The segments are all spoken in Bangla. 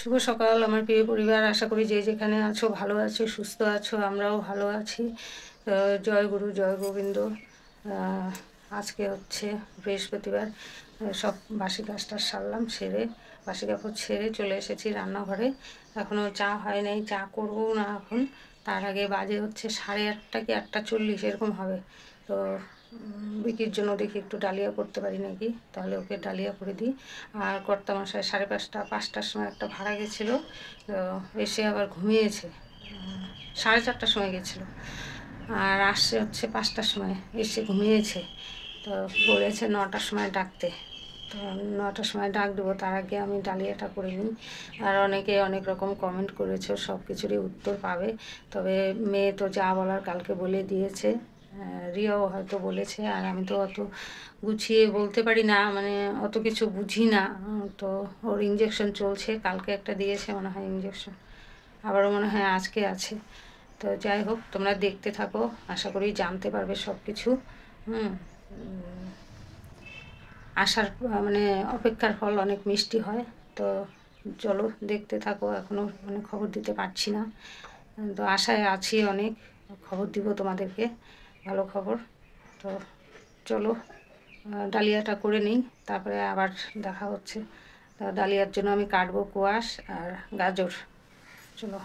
শুভ সকাল আমার প্রিয় পরিবার, আশা করি যে যেখানে আছো ভালো আছো, সুস্থ আছো। আমরাও ভালো আছি। জয় গুরু জয় গোবিন্দ। আজকে হচ্ছে বৃহস্পতিবার। সব বাসি কাজটা সারলাম, সেরে বাসি কাপড় ছেড়ে চলে এসেছি রান্নাঘরে। এখনও চা হয় নাই, চা করবো না এখন। তার আগে বাজে হচ্ছে 8:30 কি 8:40 এরকম হবে। তো বিকির জন্য দেখি একটু ডালিয়া করতে পারি নাকি, তাহলে ওকে ডালিয়া করে দিই। আর কর্তামশাই 5:30 সময় একটা ভাড়া গেছিলো, তো এসে আবার ঘুমিয়েছে। 4:30টার সময় গেছিলো আর আসছে হচ্ছে 5টার সময়, এসে ঘুমিয়েছে। তো বলেছে 9টার সময় ডাকতে, তো 9টার সময় ডাক দেবো। তার আগে আমি ডালিয়াটা করে নিই। আর অনেকে অনেক রকম কমেন্ট করেছো, সব কিছুরই উত্তর পাবে। তবে মেয়ে তো যা বলার কালকে বলে দিয়েছে, রিয়াও হয়তো বলেছে। আর আমি তো অত গুছিয়ে বলতে পারি না, মানে অত কিছু বুঝি না। তো ওর ইঞ্জেকশন চলছে, কালকে একটা দিয়েছে মনে হয় ইঞ্জেকশন, আবারও মনে হয় আজকে আছে। তো যাই হোক, তোমরা দেখতে থাকো, আশা করি জানতে পারবে সব কিছু। আশার মানে অপেক্ষার ফল অনেক মিষ্টি হয়। তো চলো দেখতে থাকো। এখনও মানে খবর দিতে পারছি না, তো আশায় আছি অনেক, খবর দিব তোমাদেরকে, ভালো খবর। তো চলো ডালিয়াটা করে নিই, তারপরে আবার দেখা হচ্ছে। তা ডালিয়ার জন্য আমি কাটবো কোয়াশ আর গাজর। চলো।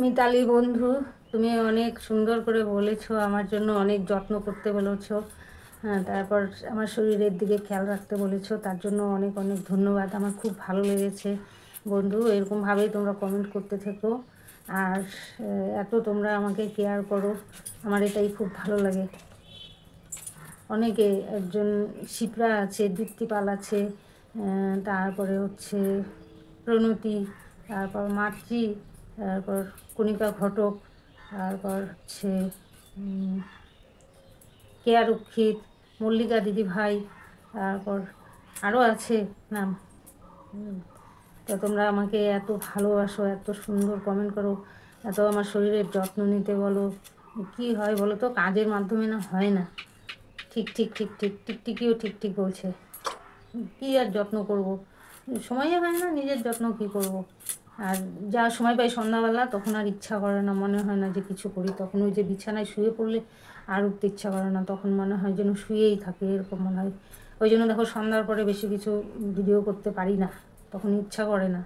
মিতালি বন্ধু, তুমি অনেক সুন্দর করে বলেছো, আমার জন্য অনেক যত্ন করতে বলেছো। হ্যাঁ, তারপর আমার শরীরের দিকে খেয়াল রাখতে বলেছো, তার জন্য অনেক অনেক ধন্যবাদ। আমার খুব ভালো লেগেছে বন্ধু, এরকমভাবেই তোমরা কমেন্ট করতে থেকো। আর এত তোমরা আমাকে কেয়ার করো, আমার এটাই খুব ভালো লাগে। অনেকে, একজন শিপ্রা আছে, দীপ্তিপাল আছে, তারপরে হচ্ছে প্রণতি, তারপর মাতৃ, তারপর কণিকা ঘটক, তারপর হচ্ছে কেয়া রক্ষিত, মল্লিকা দিদি ভাই, তারপর আরও আছে নাম। তো তোমরা আমাকে এত ভালোবাসো, এত সুন্দর কমেন্ট করো, এত আমার শরীরের যত্ন নিতে বলো। কি হয় বলো তো, কাজের মাধ্যমে না হয় না। ঠিক ঠিক ঠিক ঠিক টিকটিকিও ঠিক ঠিক বলছে। কী আর যত্ন করব, সময়ই হয় না, নিজের যত্ন কী করব। আর যা সময় পাই সন্ধ্যাবেলা, তখন আর ইচ্ছা করে না, মনে হয় না যে কিছু করি। তখন ওই যে বিছানায় শুয়ে পড়লে আর উঠতে ইচ্ছা করে না, তখন মনে হয় যেন শুয়েই থাকে, এরকম মনে হয়। ওই জন্য দেখো সন্ধ্যার পরে বেশি কিছু ভিডিও করতে পারি না, তখন ইচ্ছা করে না।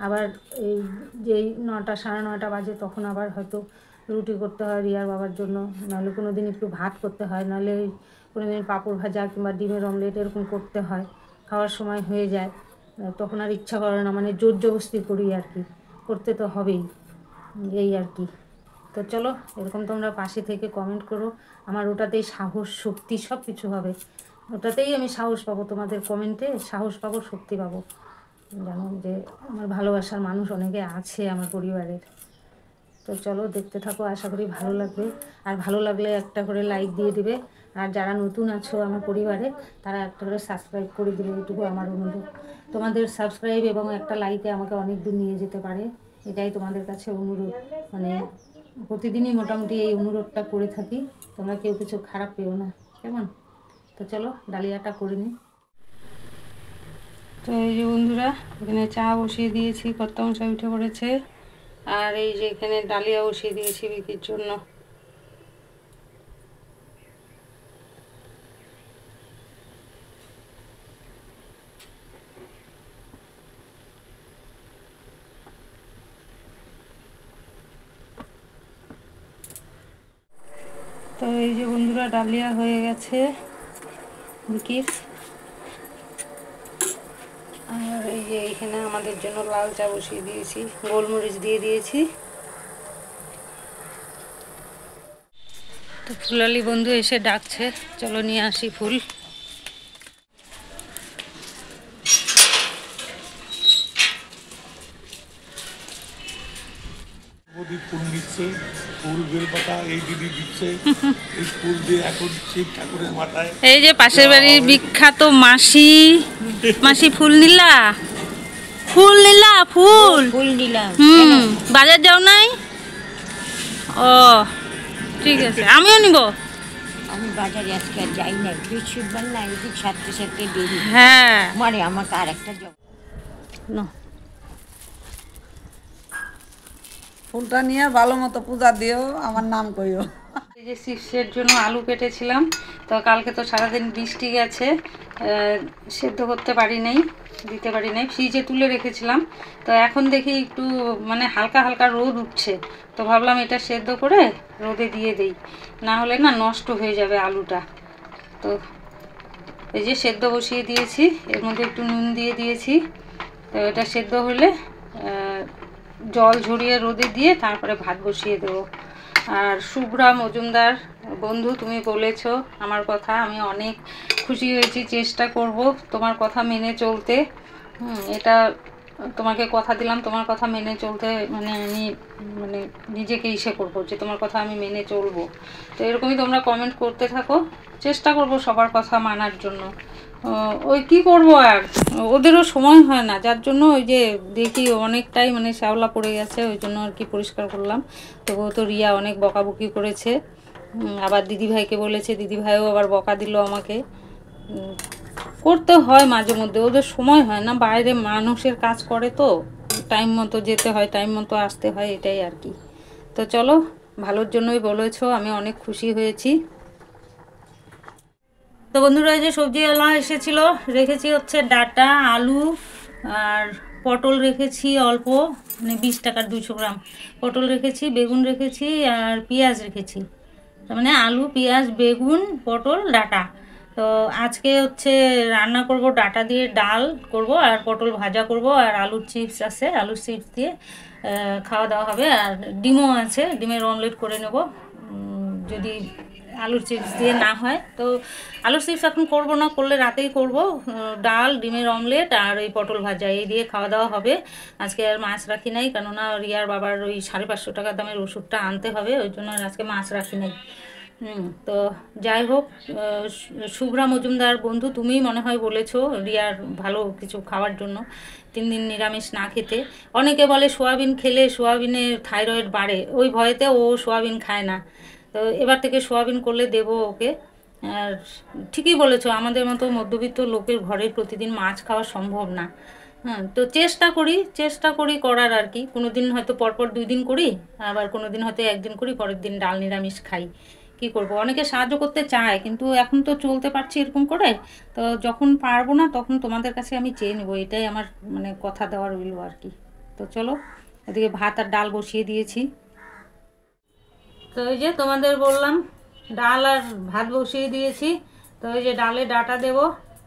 আবার এই যেই 9টা 9:30 বাজে, তখন আবার হয়তো রুটি করতে হয় রিয়ার বাবার জন্য, নাহলে কোনো দিন একটু ভাত করতে হয়, নাহলে কোনো দিন পাঁপড় ভাজা কিংবা ডিমের অমলেট এরকম করতে হয়। খাওয়ার সময় হয়ে যায়, তখন আর ইচ্ছা করে না, মানে জোর জবরদস্তি করি আর কি, করতে তো হবেই, এই আর কি। তো চলো, এরকম তোমরা পাশে থেকে কমেন্ট করো, আমার ওটাতেই সাহস শক্তি সব কিছু হবে। ওটাতেই আমি সাহস পাবো, তোমাদের কমেন্টে সাহস পাবো, শক্তি পাবো। জানো যে আমার ভালোবাসার মানুষ অনেকে আছে আমার পরিবারের। তো চলো দেখতে থাকো, আশা করি ভালো লাগবে। আর ভালো লাগলে একটা করে লাইক দিয়ে দিবে। আর যারা নতুন আছো আমার পরিবারে, তারা একটা করে সাবস্ক্রাইব করে দিবে, এটুকু আমার অনুরোধ। তোমাদের সাবস্ক্রাইব এবং একটা লাইকে আমাকে অনেক দূর নিয়ে যেতে পারে, এটাই তোমাদের কাছে অনুরোধ। মানে প্রতিদিনই মোটামুটি এই অনুরোধটা করে থাকি, তোমরা কেউ কিছু খারাপ পেও না, কেমন? তো চলো ডালিয়াটা করে নিই। তো এই যে বন্ধুরা, এখানে চা বসিয়ে দিয়েছি, কর্তামশাই উঠে পড়েছে। আর এই যে এখানে ডালিয়া বসিয়ে দিয়েছি বিক্রির জন্য। তো এই যে বন্ধুরা, ডালিয়া হয়ে গেছে বিকির। আর এই যে এখানে আমাদের জন্য লাল চা বসিয়ে দিয়েছি, গোলমরিচ দিয়ে দিয়েছি। তো ফুলালি বন্ধু এসে ডাকছে, চলো নিয়ে আসি ফুল। ফুল দিচ্ছে, ফুল বেলপাতা এই দিদি দিচ্ছে, এই ফুল দিয়ে এখন শিব ঠাকুরের মাথায়। এই যে পাশের বাড়ির বিখ্যাত মাসি, মাসি ফুল নিলা, ফুল নিলা, ফুল ফুল দিলাম। বাজার যাও নাই? ও ঠিক আছে, আমিও নিব। আমি বাজারে আজকে আর যাই না, বৃহস্পতিবার না, এদিক সাথে সাথে দেরি। হ্যাঁ মানে আমাকে আর একটা না, ফুলটা নিয়ে ভালো মতো পূজা দিও, আমার নাম কইও। এই যে চিপসের জন্য আলু কেটেছিলাম, তো কালকে তো সারাদিন বৃষ্টি গেছে, সেদ্ধ করতে পারি নাই, দিতে পারি নাই, ফ্রিজে তুলে রেখেছিলাম। তো এখন দেখি একটু মানে হালকা হালকা রোদ উঠছে, তো ভাবলাম এটা সেদ্ধ করে রোদে দিয়ে দেই, না হলে না নষ্ট হয়ে যাবে আলুটা। তো এই যে সেদ্ধ বসিয়ে দিয়েছি, এর মধ্যে একটু নুন দিয়ে দিয়েছি। তো এটা সেদ্ধ হলে জল ঝরিয়ে রোদে দিয়ে তারপরে ভাত বসিয়ে দেবো। আর শুভ্রা মজুমদার বন্ধু, তুমি বলেছো আমার কথা, আমি অনেক খুশি হয়েছি, চেষ্টা করব তোমার কথা মেনে চলতে। এটা তোমাকে কথা দিলাম, তোমার কথা মেনে চলতে, মানে আমি মানে নিজেকে ইসে করবো যে তোমার কথা আমি মেনে চলবো। তো এরকমই তোমরা কমেন্ট করতে থাকো, চেষ্টা করব সবার কথা মানার জন্য। ওই কি করব, আর ওদেরও সময় হয় না, যার জন্য ওই যে দেখি অনেকটাই মানে শ্যাওলা পড়ে গেছে, ওই জন্য আর কি পরিষ্কার করলাম। তবুও তো রিয়া অনেক বকাবকি করেছে, আবার দিদিভাইকে বলেছে, দিদিভাইও আবার বকা দিল আমাকে। করতে হয় মাঝে মধ্যে, ওদের সময় হয় না, বাইরে মানুষের কাজ করে তো, টাইম মতো যেতে হয়, টাইম মতো আসতে হয়, এটাই আর কি। তো চলো, ভালোর জন্যই বলেছো, আমি অনেক খুশি হয়েছি। তো বন্ধুরা, এই যে সবজিওয়ালা এসেছিলো, রেখেছি হচ্ছে ডাটা, আলু আর পটল রেখেছি অল্প, মানে 20 টাকার 200 গ্রাম পটল রেখেছি, বেগুন রেখেছি আর পেঁয়াজ রেখেছি। তার মানে আলু, পেঁয়াজ, বেগুন, পটল, ডাটা। তো আজকে হচ্ছে রান্না করব, ডাটা দিয়ে ডাল করব আর পটল ভাজা করব, আর আলুর চিপস আছে, আলুর চিপস দিয়ে খাওয়া দাওয়া হবে। আর ডিমও আছে, ডিমের অমলেট করে নেব যদি আলুর চিপস দিয়ে না হয়। তো আলুর চিপস এখন করব না, করলে রাতেই করব। ডাল, ডিমের অমলেট আর ওই পটল ভাজা, এই দিয়ে খাওয়া দাওয়া হবে। আজকে আর মাছ রাখি নাই, কেননা রিয়ার বাবার ওই 550 টাকা দামের ওষুধটা আনতে হবে, ওই জন্য আর আজকে মাছ রাখি নাই। তো যাই হোক, শুভ্রা মজুমদার বন্ধু, তুমিই মনে হয় বলেছো রিয়ার ভালো কিছু খাওয়ার জন্য, 3 দিন নিরামিষ না খেতে। অনেকে বলে সোয়াবিন খেলে সোয়াবিনে থাইরয়েড বাড়ে, ওই ভয়েতে ও সোয়াবিন খায় না। তো এবার থেকে সোয়াবিন করলে দেবো ওকে। আর ঠিকই বলেছো, আমাদের মতো মধ্যবিত্ত লোকের ঘরে প্রতিদিন মাছ খাওয়া সম্ভব না। হ্যাঁ, তো চেষ্টা করি করার আর কি। কোনো দিন হয়তো পরপর 2 দিন করি, আবার কোনো দিন হয়তো 1 দিন করি, পরের দিন ডাল নিরামিষ খাই। কি করব, অনেকে সাহায্য করতে চায়, কিন্তু এখন তো চলতে পারছি এরকম করে। তো যখন পারবো না তখন তোমাদের কাছে আমি চেয়ে নেবো, এটাই আমার মানে কথা দেওয়া রইল আর কি। তো চলো, এদিকে ভাত আর ডাল বসিয়ে দিয়েছি। তো ওই যে তোমাদের বললাম, ডাল আর ভাত বসিয়ে দিয়েছি। তো ওই যে ডালে ডাটা দেব,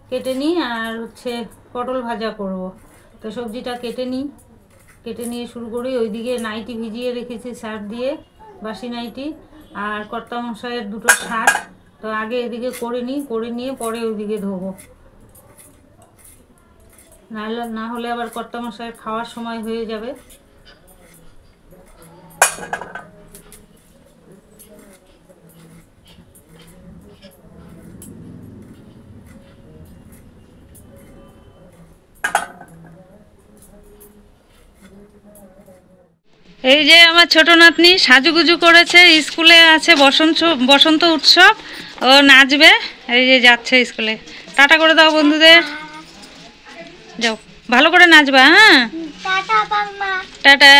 কেটে নিই, আর হচ্ছে পটল ভাজা করব। তো সবজিটা কেটে নিয়ে শুরু করি। ওইদিকে নাইটি ভিজিয়ে রেখেছি সার্ফ দিয়ে, বাসি নাইটি, আর কর্তা মশাইয়ের 2টো শার্ট। তো আগে এদিকে করে নিয়ে পরে ওইদিকে ধোবো, না হলে আবার কর্তা মশাইয়ের খাওয়ার সময় হয়ে যাবে। এই যে আমার ছোট নাতনি সাজুগুজু করেছে, স্কুলে আছে বসন্ত উৎসব, ও নাচবে। এই যে যাচ্ছে স্কুলে, টাটা করে দাও বন্ধুদের, যাও ভালো করে নাচবা। হ্যাঁ, টাটা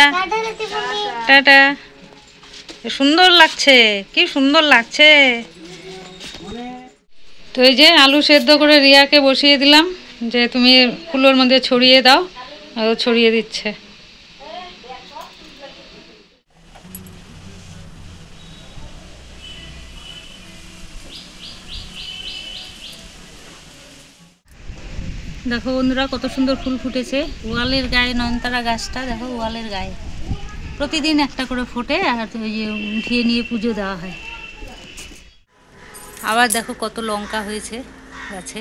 টাটা। সুন্দর লাগছে, কি সুন্দর লাগছে। তো এই যে আলু সেদ্ধ করে রিয়াকে বসিয়ে দিলাম, যে তুমি কুলোর মধ্যে ছড়িয়ে দাও, ও ছড়িয়ে দিচ্ছে। দেখো বন্ধুরা, কত সুন্দর ফুল ফুটেছে ওয়ালের গায়ে, নয়নতারা গাছটা দেখো ওয়ালের গায়ে, প্রতিদিন একটা করে ফোটে, আর ওই যে উঠিয়ে নিয়ে পুজো দেওয়া হয়। আবার দেখো কত লঙ্কা হয়েছে গাছে।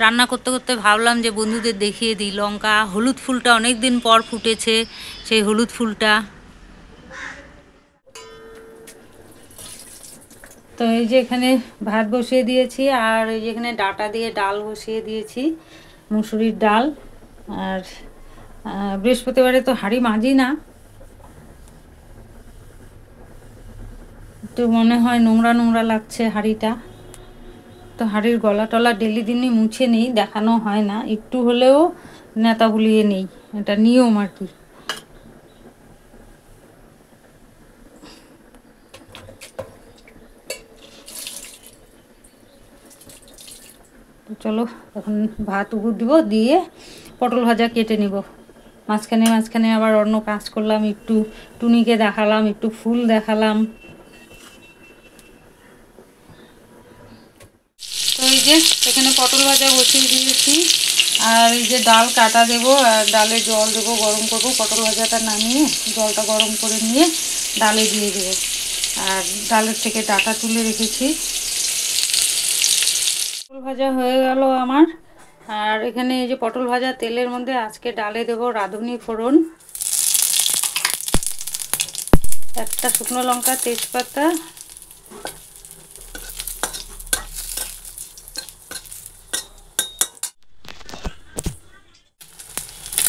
রান্না করতে করতে ভাবলাম যে বন্ধুদের দেখিয়ে দিই লঙ্কা। হলুদ ফুলটা অনেক দিন পর ফুটেছে, সেই হলুদ ফুলটা। তো এই যে এখানে ভাত বসিয়ে দিয়েছি, আর এই যে এখানে ডাটা দিয়ে ডাল বসিয়ে দিয়েছি, মুসুরির ডাল। আর বৃহস্পতিবারে তো হাঁড়ি মাজি না, একটু মনে হয় নোংরা নোংরা লাগছে হাঁড়িটা। তো হাঁড়ির গলা টলা ডেলি দিনই মুছে নিই, দেখানো হয় না, একটু হলেও নেতা বুলিয়ে নেই, এটা নিয়ম আর কি। তো চলো এখন ভাত উগুর দিব, দিয়ে পটল ভাজা কেটে নিব। মাঝখানে মাঝখানে আবার অন্য কাজ করলাম, একটু টুনিকে দেখালাম, একটু ফুল দেখালাম। তো এই যে এখানে পটল ভাজা বসিয়ে দিয়েছি, আর এই যে ডাল কাটা দেবো, আর ডালে জল দেবো, গরম করবো। পটল ভাজাটা নামিয়ে জলটা গরম করে নিয়ে ডালে দিয়ে দেবো। আর ডালের থেকে ডাটা তুলে রেখেছি। পটল ভাজা হয়ে গেল আমার। আর এখানে এই যে পটল ভাজা তেলের মধ্যে আজকে ডালে দেবো রাঁধুনি ফোড়ন, একটা শুকনো লঙ্কা, তেজপাতা,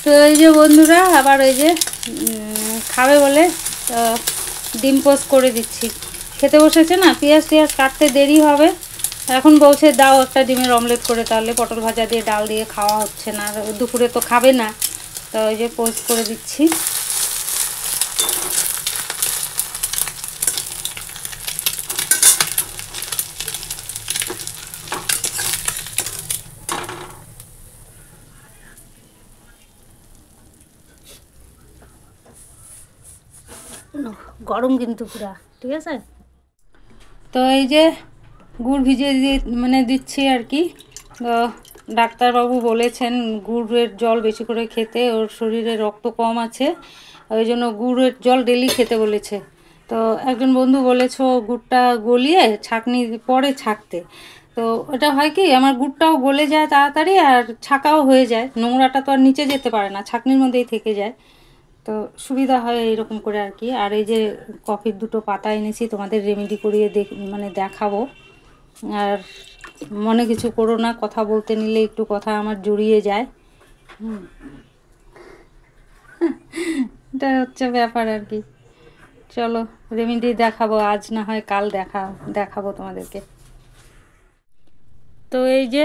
তো এই যে বন্ধুরা আবার ওই যে খাবে বলে ডিম পোস্ট করে দিচ্ছি। খেতে বসেছে না, পেঁয়াজ টিয়াজ কাটতে দেরি হবে, এখন বলছে দাও একটা ডিমের অমলেট করে, তাহলে পটল ভাজা দিয়ে ডাল দিয়ে খাওয়া হচ্ছে না, দুপুরে তো খাবে না, তো ওই যে পোস্ট করে দিচ্ছি। গরম কিন্তু পুরা, ঠিক আছে। তো এই যে গুড় ভিজিয়ে দিয়ে মানে দিচ্ছি আর কি। তো ডাক্তারবাবু বলেছেন গুড়ের জল বেশি করে খেতে, ওর শরীরে রক্ত কম আছে, ওই জন্য গুড়ের জল ডেলি খেতে বলেছে। তো একজন বন্ধু বলেছো গুড়টা গলিয়ে ছাঁকনি পরে ছাঁকতে, তো এটা হয় কি আমার গুড়টাও গলে যায় তাড়াতাড়ি, আর ছাঁকাও হয়ে যায়, নোংরাটা তো আর নিচে যেতে পারে না, ছাঁকনির মধ্যেই থেকে যায়, তো সুবিধা হয় এইরকম করে আর কি। আর এই যে কফির দুটো পাতা এনেছি, তোমাদের রেমেডি করিয়ে মানে দেখাবো। আর মনে কিছু করো না, কথা বলতে নিলে একটু কথা আমার জড়িয়ে যায়, এটা হচ্ছে ব্যাপার আর কি। চলো রেমেডি দেখাবো, আজ না হয় কাল দেখাবো তোমাদেরকে। তো এই যে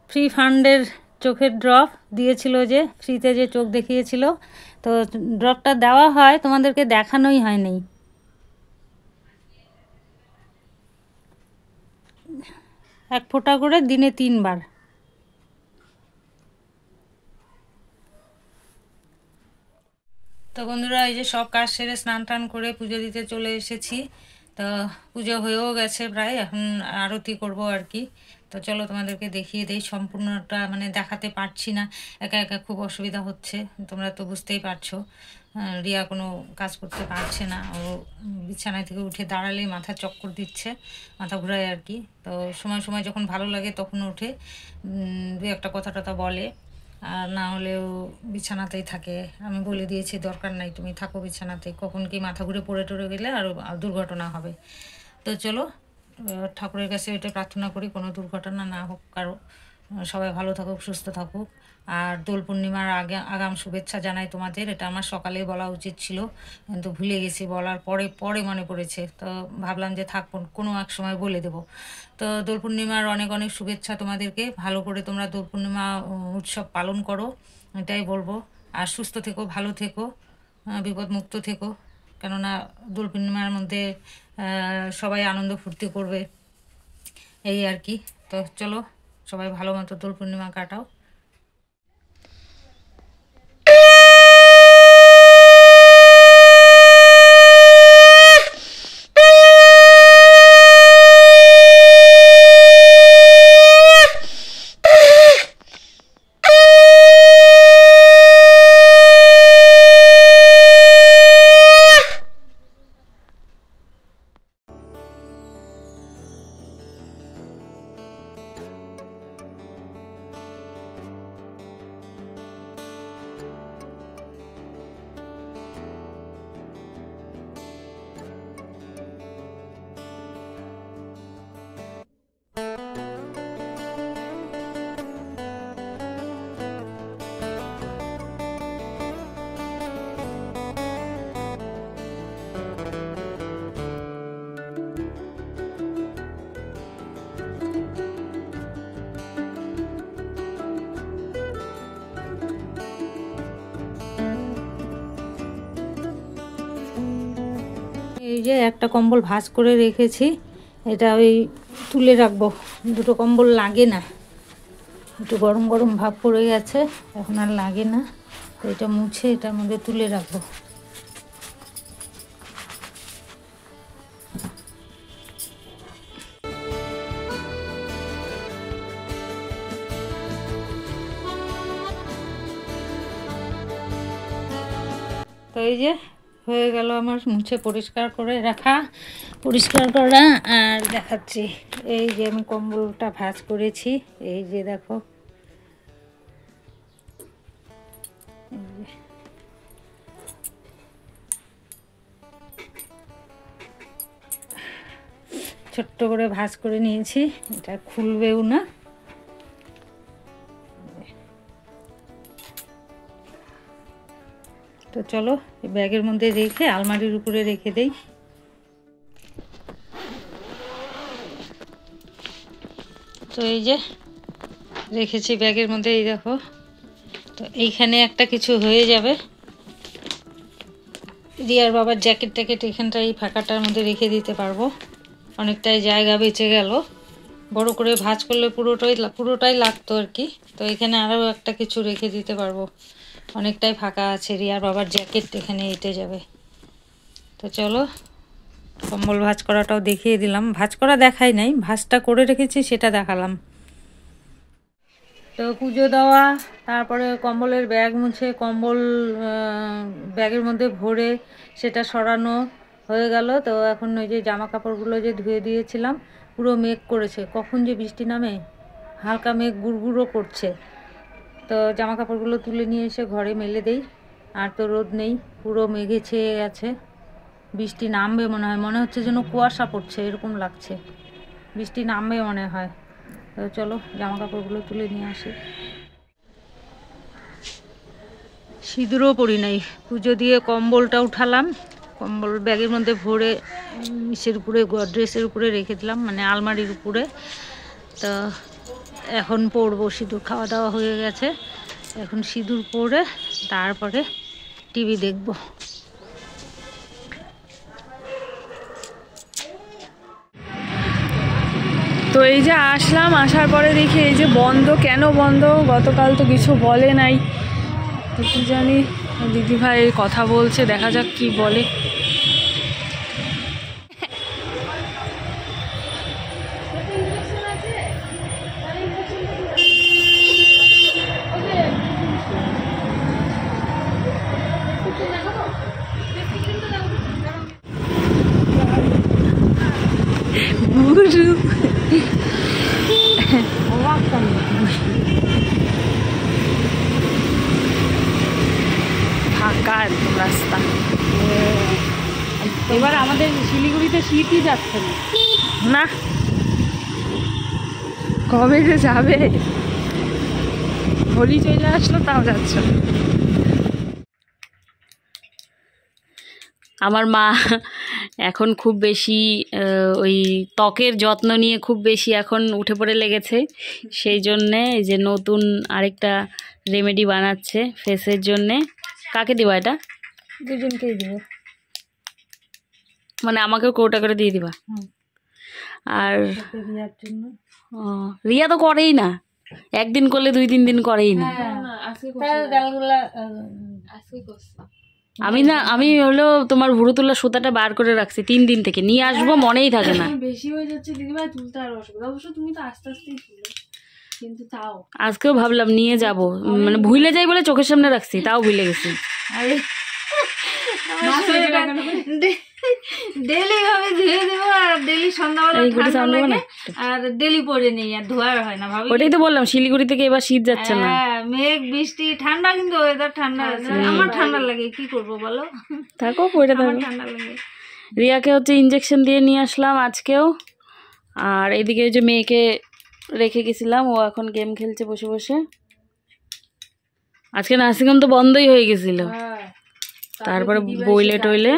ফ্রি ফান্ডের চোখের ড্রপ দিয়েছিল, যে ফ্রিতে যে চোখ দেখিয়েছিল, তো ড্রপটা দেওয়া হয়, তোমাদেরকে দেখানোই হয়নি। এক ফোঁটা করে দিনে 3 বার। তো বন্ধুরা এই যে সব কাজ সেরে স্নান টান করে পুজো দিতে চলে এসেছি। তো পুজো হয়েও গেছে প্রায়, এখন আরতি করব আর কি। তো চলো তোমাদেরকে দেখিয়ে দেই, সম্পূর্ণটা মানে দেখাতে পারছি না, একা একা খুব অসুবিধা হচ্ছে, তোমরা তো বুঝতেই পারছো। রিয়া কোনো কাজ করতে পারছে না, ও বিছানায় থেকে উঠে দাঁড়ালেই মাথা চক্কর দিচ্ছে, মাথা ঘুরায় আর কি। তো সময় সময় যখন ভালো লাগে তখন উঠে দু একটা কথা টথা বলে, আর না হলেও বিছানাতেই থাকে। আমি বলে দিয়েছি দরকার নাই, তুমি থাকো বিছানাতে, কখন কি মাথা ঘুরে পড়ে টড়ে গেলে আর দুর্ঘটনা হবে। তো চলো ঠাকুরের কাছে এটা প্রার্থনা করি কোনো দুর্ঘটনা না হোক কারো, সবাই ভালো থাকুক, সুস্থ থাকুক। আর দোল পূর্ণিমার আগাম শুভেচ্ছা জানাই তোমাদের, এটা আমার সকালে বলা উচিত ছিল, কিন্তু ভুলে গেছি, বলার পরে পরে মনে পড়েছে, তো ভাবলাম যে থাক কোনো এক সময় বলে দেবো। তো দোল পূর্ণিমার অনেক অনেক শুভেচ্ছা তোমাদেরকে, ভালো করে তোমরা দোল পূর্ণিমা উৎসব পালন করো, এটাই বলবো। আর সুস্থ থেকো, ভালো থেকো, বিপদমুক্ত থেকো, কেননা দোল পূর্ণিমার মধ্যে সবাই আনন্দ ফুর্তি করবে, এই আর কি। তো চলো সবাই ভালো মতো দোল পূর্ণিমা কাটাও। যে একটা কম্বল ভাঁজ করে রেখেছি, এটা ওই তুলে রাখবো, দুটো কম্বল লাগে না, একটু গরম গরম ভাব পড়ে গেছে, এখন আর লাগে না, তো এটা মুছে এটার মধ্যে তুলে রাখবো। তো এই যে হয়ে গেল আমার মুছে পরিষ্কার করে রাখা, পরিষ্কার করা। আর দেখাচ্ছি, এই যে আমি কম্বলটা ভাঁজ করেছি, এই যে দেখো, ছোট্ট করে ভাঁজ করে নিয়েছি, এটা খুলবেও না। তো চলো ব্যাগের মধ্যে রেখে আলমারির উপরে রেখে দেই। তো এই যে রেখেছি ব্যাগের মধ্যে, এই দেখো। তো এইখানে একটা কিছু হয়ে যাবে, রিয়ার বাবার জ্যাকেট ট্যাকেট এখানটা এই ফাঁকাটার মধ্যে রেখে দিতে পারবো, অনেকটাই জায়গা বেঁচে গেল। বড় করে ভাঁজ করলে পুরোটাই লাগতো আর কি। তো এখানে আরও একটা কিছু রেখে দিতে পারবো, অনেকটাই ফাঁকা আছে। রিয়ার বাবার জ্যাকেট এখানে এঁটে যাবে। তো চলো কম্বল ভাঁজ করাটাও দেখিয়ে দিলাম, ভাঁজ করা দেখাই নাই, ভাঁজটা করে রেখেছি সেটা দেখালাম। তো পুজো দেওয়া, তারপরে কম্বলের ব্যাগ মুছে কম্বল ব্যাগের মধ্যে ভরে সেটা সরানো হয়ে গেল। তো এখন ওই যে জামা কাপড়গুলো যে ধুয়ে দিয়েছিলাম, পুরো মেঘ করেছে, কখন যে বৃষ্টি নামে, হালকা মেঘ গুড়গুড়ো করছে। তো জামা কাপড়গুলো তুলে নিয়ে এসে ঘরে মেলে দেই। আর তো রোদ নেই, পুরো মেঘে ছেয়ে গেছে, বৃষ্টি নামবে মনে হয়, মনে হচ্ছে যেন কুয়াশা পড়ছে, এরকম লাগছে, বৃষ্টি নামবে মনে হয়। তো চলো জামা কাপড়গুলো তুলে নিয়ে আসি। সিঁদুরও পরি নাই, পুজো দিয়ে কম্বলটা উঠালাম, কম্বল ব্যাগের মধ্যে ভরে ইসের উপরে, ড্রেসের উপরে রেখে দিলাম, মানে আলমারির উপরে। তো এখন পরবো, সিঁদুর খাওয়া দাওয়া হয়ে গেছে, এখন সিঁদুর পরে তারপরে টিভি দেখব। তো এই যে আসলাম, আসার পরে দেখি এই যে বন্ধ। কেন বন্ধ গতকাল তো কিছু বলে নাই, তো কি জানি দিদিভাই কথা বলছে, দেখা যাক কি বলে। ফাঁকা একদম রাস্তা। এবার আমাদের শিলিগুড়িতে শীতই যাচ্ছে না। না, কবে যে যাবে, হোলি চলে আসলো তাও যাচ্ছে না। আমার মা এখন খুব বেশি ওই ত্বকের যত্ন নিয়ে খুব বেশি এখন উঠে পড়ে লেগেছে, সেই জন্যে এই যে নতুন আরেকটা রেমেডি বানাচ্ছে ফেসের জন্যে। কাকে দিবা এটা? দুজনকেই দিব, মানে আমাকেও কৌটা করে দিয়ে দিবা? আর রিয়ার জন্য। রিয়া তো করেই না, একদিন করলে 2-3 দিন করেই না। আমি হলো তোমার ভুরু তোলা সুতাটা বার করে রাখছি 3 দিন থেকে, নিয়ে আসবো মনেই থাকে না। বেশি হয়ে যাচ্ছে দিদিভাই, তুলতে আর অসুবিধা। অবশ্য তুমি তো আস্তে আস্তেই তুলো, কিন্তু তাও আজকেও ভাবলাম নিয়ে যাব, মানে ভুলে যাই বলে চোখের সামনে রাখছি, তাও ভুলে গেছি। ডেলি ভাবে ধুয়ে দেবো, আর ডেলি সন্ধ্যাবেলা ঠান্ডা লাগে, আর ডেলি পরে নেই, আর ধোয়ার হয় না। ভাবি ওটাই তো বললাম, শিলিগুড়ি থেকে এবার শীত যাচ্ছে না। মেঘ বৃষ্টি ঠান্ডা, কিন্তু ওয়েদার ঠান্ডা আছে, আমার ঠান্ডা লাগে, কি করবো বলো, থাকো পরে থাকো। ঠান্ডা লাগে। রিয়াকে হচ্ছে ইঞ্জেকশন দিয়ে নিয়ে আসলাম আজকেও, আর এদিকে ওই যে মেয়েকে রেখে গেছিলাম, ও এখন গেম খেলছে বসে বসে। আজকে নার্সিংহোম তো বন্ধই হয়ে গেছিল, তারপরে বইলে টইলে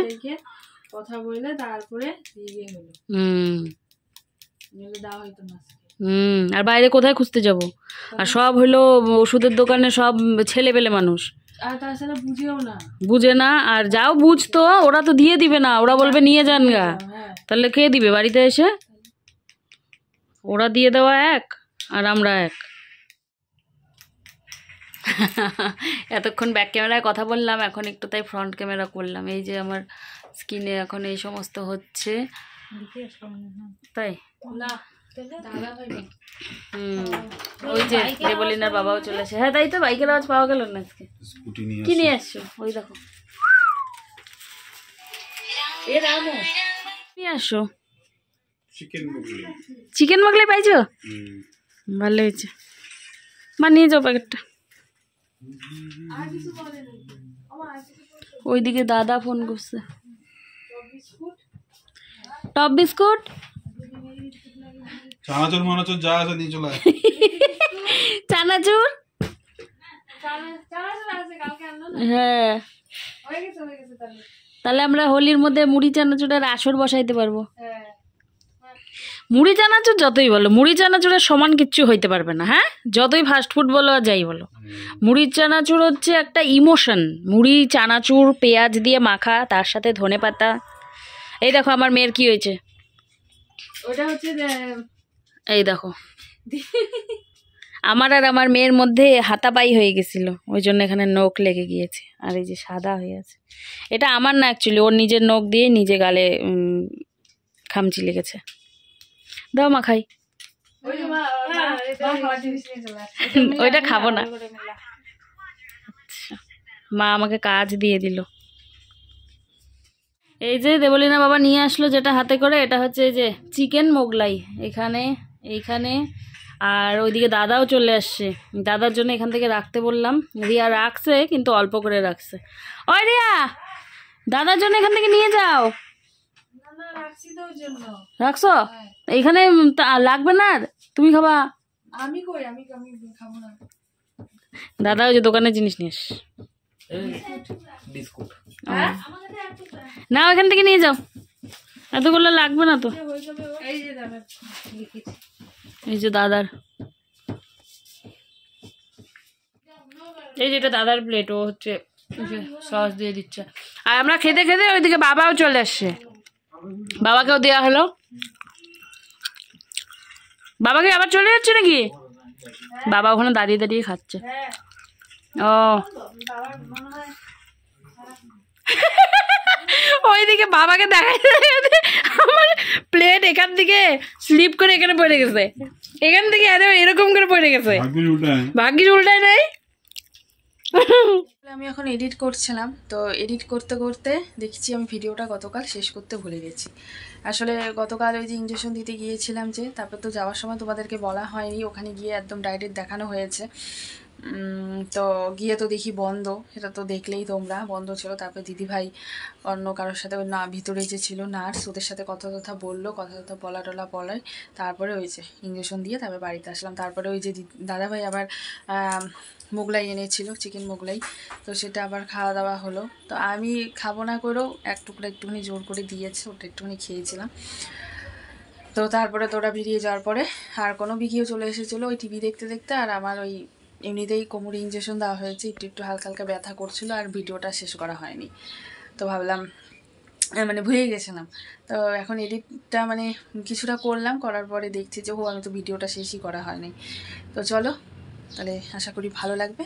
কথা বললে তারপরে দিয়ে হলো, দেওয়া হইতো না। আর বাইরে কোথায় খুঁজতে যাব, আর সব হলো ওষুধের দোকানে সব ছেলে পেলে মানুষ, আর তাছাড়া বুঝেও না। বুঝে না, আর যাও বুঝতো ওরা তো দিয়ে দিবে না, ওরা বলবে নিয়ে যান গা। হ্যাঁ, তাহলে কে দিবে বাড়িতে এসে? ওরা দিয়ে দেওয়া এক আর আমরা এক। এতক্ষণ ব্যাক ক্যামেরায় কথা বললাম, এখন একটু তাই ফ্রন্ট ক্যামেরা করলাম। এই যে আমার স্কিনে এখন এই সমস্ত হচ্ছে, তাই না দাদা ভাই না। ওই যে দেবলিনার বাবাও চলে আসে। হ্যাঁ তাই তো, বাইকের আওয়াজ পাওয়া গেল না আজকে। কি নিয়ে আসছো? ওই দেখো নিয়ে আসো। চিকেন মোগলাই পাইছো? ভালো হয়েছে, মা নিয়ে যাও প্যাকেটটা। ওইদিকে দাদা ফোন করছে। টপ বিস্কুট চানাচুর মানাচুর যা আছে নিয়ে চলে আয়। চানাচুর, হ্যাঁ তাহলে আমরা হোলির মধ্যে মুড়ি চানাচুরের আসর বসাইতে পারবো। মুড়ি চানাচুর যতই বলো, মুড়ি চানাচুরের সমান কিচ্ছু হইতে পারবে না। হ্যাঁ যতই ফাস্ট ফুড বলো আর যাই বলো, মুড়ির চানাচুর হচ্ছে একটা ইমোশন। মুড়ি চানাচুর পেঁয়াজ দিয়ে মাখা, তার সাথে ধনেপাতা। এই দেখো আমার মেয়ের কি হয়েছে, ওটা হচ্ছে এই দেখো আমার আর আমার মেয়ের মধ্যে হাতাপাই হয়ে গেছিল, ওই জন্য এখানে নখ লেগে গিয়েছে, আর এই যে সাদা হয়ে আছে। এটা আমার না, অ্যাকচুয়ালি ওর নিজের নখ দিয়ে নিজে গালে খামচি লেগেছে। দাও মা খাই। ওই যে মা খাওয়ার জিনিস নিয়ে চলে আসছে। ওইটা খাবো না। আচ্ছা, মা আমাকে কাজ দিয়ে দিল। এই যে দেবলিনা বাবা নিয়ে আসলো যেটা হাতে করে, এটা হচ্ছে এই যে চিকেন মোগলাই। এইখানে আর ওইদিকে দাদাও চলে আসছে। দাদার জন্য এখান থেকে রাখতে বললাম, রিয়া রাখছে কিন্তু অল্প করে রাখছে। ওই রিয়া, দাদার জন্য এখান থেকে নিয়ে যাও। না রাখছি তো ওই জন্য। রাখছো? এইখানে লাগবে না আর, তুমি খাবা? আমি কই, আমি খাবো না। দাদা ওই যে দোকানের জিনিস নিয়ে আস। বিস্কুট না ওইখান থেকে নিয়ে যাও, এতগুলো লাগবে না তো। এই যে দাদা এই যে দাদার, এই যেটা দাদার প্লেট, ও হচ্ছে সস দিয়ে দিচ্ছে। আর আমরা খেতে খেতে ওইদিকে বাবাও চলে আসছে, বাবাকেও দেওয়া হলো। বাবাকে আবার চলে যাচ্ছে নাকি? বাবা ওখানে দাঁড়িয়ে দাঁড়িয়ে খাচ্ছে। ও ওইদিকে বাবাকে দেখাইতে আমার প্লেট এখান থেকে স্লিপ করে এখানে পড়ে গেছে, এখান থেকে এরকম করে পড়ে গেছে। ভাগ্যিস উল্টায় নাই। আমি এখন এডিট করছিলাম, তো এডিট করতে করতে দেখছি আমি ভিডিওটা গতকাল শেষ করতে ভুলে গেছি। আসলে গতকাল ওই যে ইঞ্জেকশন দিতে গিয়েছিলাম, যে তারপর তো যাওয়ার সময় তোমাদেরকে বলা হয়নি, ওখানে গিয়ে একদম ডাইরেক্ট দেখানো হয়েছে। তো গিয়ে তো দেখি বন্ধ, সেটা তো দেখলেই তোমরা, বন্ধ ছিল। তারপর দিদিভাই অন্য কারোর সাথে ওই না ভিতরে যে ছিল নার্স, ওদের সাথে কথা বললো, কথা বলা বলায় তারপরে ওই যে ইঞ্জেকশন দিয়ে তারপরে বাড়িতে আসলাম। তারপরে ওই যে দাদাভাই আবার মোগলাই এনেছিল, চিকেন মোগলাই, তো সেটা আবার খাওয়া দাওয়া হলো। তো আমি খাবো না করেও এক টুকরা একটুখানি জোর করে দিয়েছে, ওটা একটুখানি খেয়েছিলাম। তো তারপরে তোরা বেরিয়ে যাওয়ার পরে আর কোনো ভিডিও চলে এসেছিলো ওই টিভি দেখতে দেখতে, আর আমার ওই এমনিতেই কোমরে ইঞ্জেকশন দেওয়া হয়েছে, একটু হালকা হালকা ব্যথা করছিল, আর ভিডিওটা শেষ করা হয়নি। তো ভাবলাম মানে ভুলে গেছিলাম। তো এখন এডিটটা মানে কিছুটা করলাম, করার পরে দেখছি যে আমি তো ভিডিওটা শেষই করা হয়নি। তো চলো তাহলে, আশা করি ভালো লাগবে।